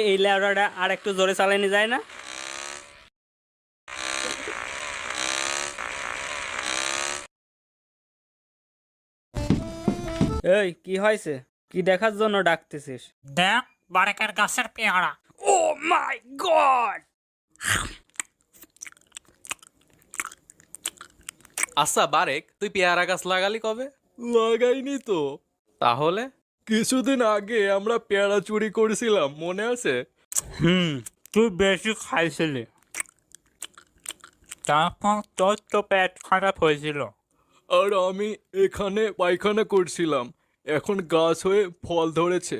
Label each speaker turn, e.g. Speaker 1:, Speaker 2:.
Speaker 1: এই লেওড়াটা আর একটু জোরে চালানো যায় না? এই কি হয়েছে? কি দেখার জন্য ডাকতেছিস?
Speaker 2: দেখ বারেকের গাছের পেয়ারা।
Speaker 1: ও মাই গড!
Speaker 3: আচ্ছা বারেক, তুই পেয়ারা গাছ লাগালি কবে?
Speaker 4: লাগাইনি তো।
Speaker 3: তাহলে?
Speaker 4: কিছুদিন আগে আমরা পেয়ারা চুরি করেছিলাম, মনে আছে?
Speaker 2: তুই বেশি খাইছিলি, তারপর তোর তো পেট খারাপ হয়েছিল।
Speaker 4: আর আমি এখানে পায়খানা করছিলাম, এখন গাছ হয়ে ফল ধরেছে।